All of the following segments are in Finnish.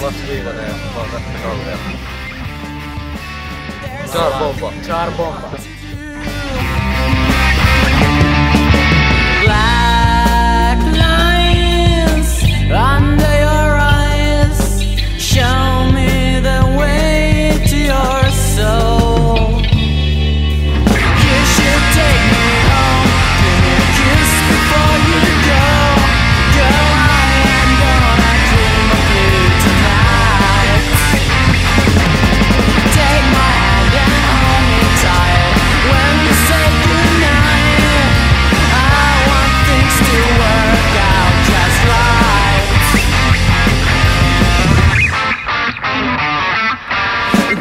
Lassi Viitanen ja mä oon tästä Kallia. Char Bomba. Char Bomba. Black lines under your eyes show me the way to your soul. You should take me home, give me a kiss before you go. Girl, I am gonna dream of you tonight. Take my hand and hold me tight when you say goodnight. I want things to work out just right.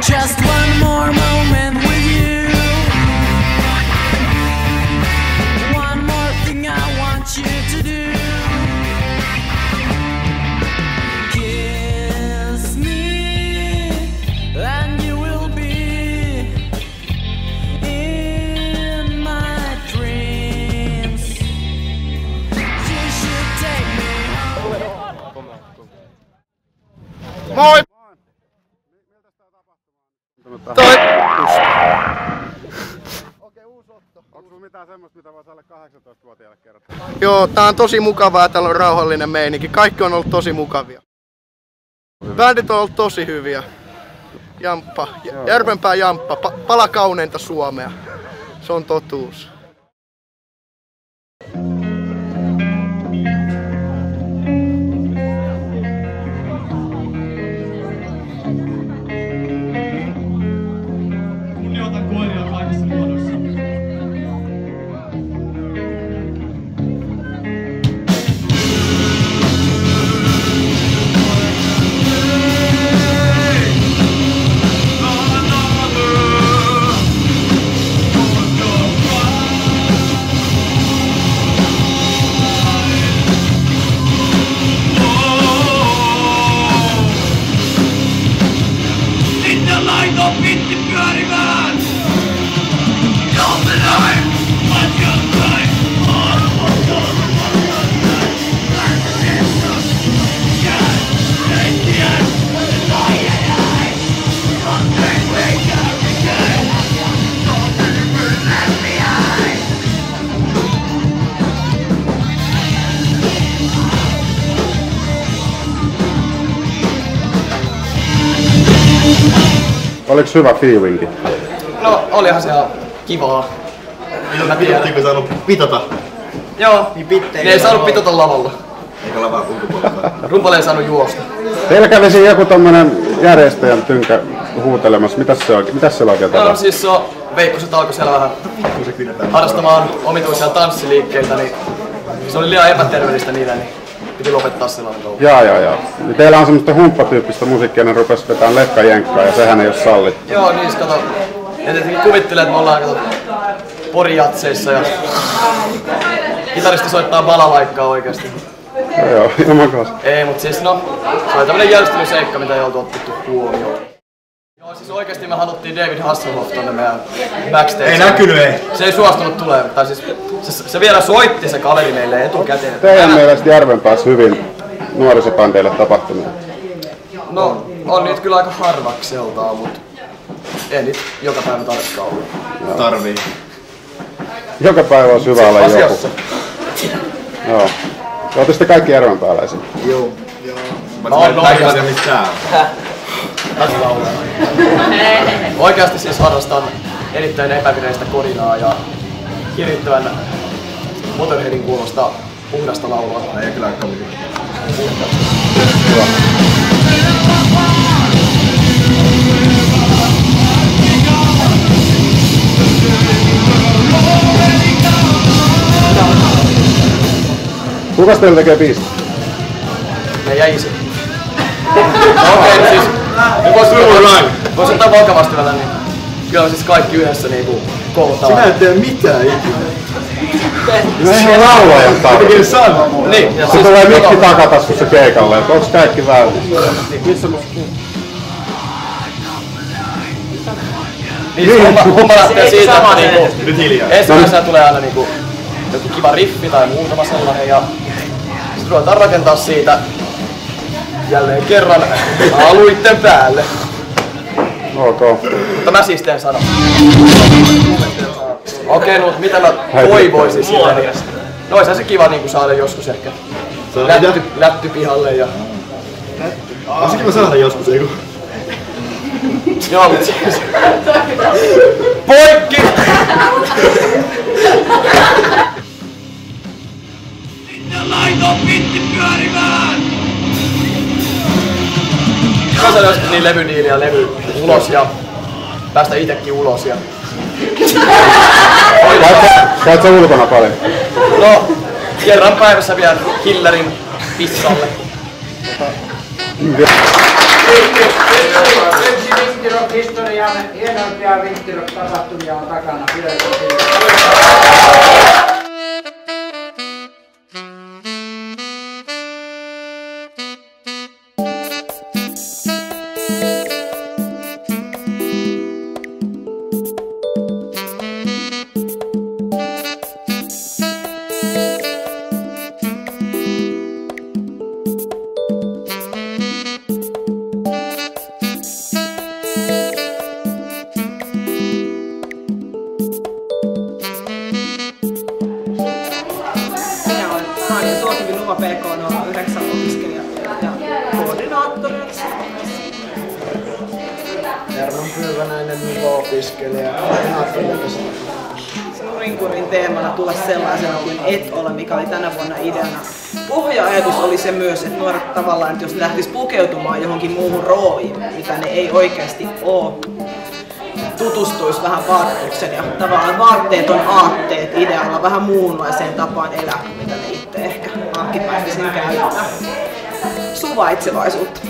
Just one more moment with you. One more thing I want you to do. Kiss me and you will be in my dreams. You should take me home. Moi! Onko sulla mitään semmoista, mitä voisi alle 18-vuotiaille kertoa? Joo, tää on tosi mukavaa, täällä on rauhallinen meininki. Kaikki on ollut tosi mukavia. Bändit on ollut tosi hyviä. Jamppa, Järvenpää Jamppa, pala kauneinta Suomea. Se on totuus. Kunnioita koiria kaikissa muodoissa. Sitten laito pitti pyörimään! Jompelai! Matjattai! Oliko hyvä feelingi? No, olihan se ihan kivaa. Mä tiedän. Pitääkö saanut pitata? Joo, niin ne ei saanut pitata lavalla. Eikä lavaa ulkopuolella. Rumpali ei saanut juosta. Teillä kävi siinä joku tommonen järjestäjän tynkä huutelemassa. Mitäs se oikein No tapahtui? siis Veikkoset alkoi siellä vähän harrastamaan omituisia tanssiliikkeitä, niin se oli liian epäterveellistä niille, niin piti lopettaa sellainen touhu. Jaa. Niin teillä on semmoista humppatyyppistä musiikkia, ne rupes vetään lekkajenkkaa ja sehän ei oo sallittu. Joo, niin kato. Ja tietenkin kuvittelee, että me ollaan porijatseissa ja kitaristi soittaa balalaikkaa oikeesti. Joo, ilman kanssa. Ei, mut siis se oli tämmönen järjestelyseikka, mitä ei oltu otettu huomioon. Joo, siis oikeesti me haluttiin David Hasselhoff tonne meidän backstage. Ei näkynyt, ei. Se ei suostunut tulemaan, tai siis se vielä soitti se kaveri meille etukäteen. Teidän mielestä Järvenpäässä hyvin nuorisopanteille tapahtumia? No, on niitä kyllä aika harvakseltaan, mut ei niitä joka päivä tarkkaan olla. Tarvii. Joka päivä on hyvä olla joku. Asiassa. Joo. Ootte sitten kaikki Järvenpääläisiä? Joo. Mä oon oikeasti missään. Oikeasti siis harrastan erittäin epävireistä korinaa ja hirvittävän Motorheadin kuulosta puhdasta laulua. Ei kyllä aika kovin. Kukas teillä tekee biisit? Me jäisi. Okei, siis nyt vois ottaa vakavasti vielä, niin kyllä siis kaikki yhdessä niinku koulutaan. Sinä et tee mitään ikinä. No eihän laulajan tarvitse. Mikä sanoo? Niin, ja Se siis tulee mikki takataskussa keikalle, et onks kaikki väärin? Missä mun... niin homma lähtee siitä, että niinku Nyt hiljaa. ensimmäisenä tulee aina niinku joku kiva riffi tai muutama sellainen ja sit ruvetaan rakentaa siitä Jälleen kerran aluitten päälle. Ok. Mutta mä siis teen sanon. Okei, no mitä mä toivoisin sitä, niin no oishan se kiva niinku saada joskus ehkä lätty pihalle ja... Olisi kiva saada joskus eiku. Joo, mut siis... Poikki! Sitten laitoin pitti pyörimään! Mä sain joskus niin levydiili ja levy ulos ja päästä itekin ulos ja... Käyt sä ulkona paljon? No, kerran päivässä vien Hillerin pissalle. Vintti-rock historian hienoimpia Vintti-rock tapahtumia on takana. Pidetään siitä. PK09 opiskelija ja koordinaattori. Jarno Pylvänäinen, opiskelija, koordinaattori. Nurinkurin teemana tulla sellaisena kuin et ole, mikä oli tänä vuonna ideana. Pohja-ajatus oli se myös, että nuoret tavallaan, että jos ne lähtis pukeutumaan johonkin muuhun rooliin, mitä ne ei oikeasti ole, tutustuisi vähän vaatteuksen ja tavallaan vaatteet on aatteet idealla vähän muunlaiseen tapaan elää, mitä ne itse ehkä arkipäivisin käyttää. Suvaitsevaisuutta.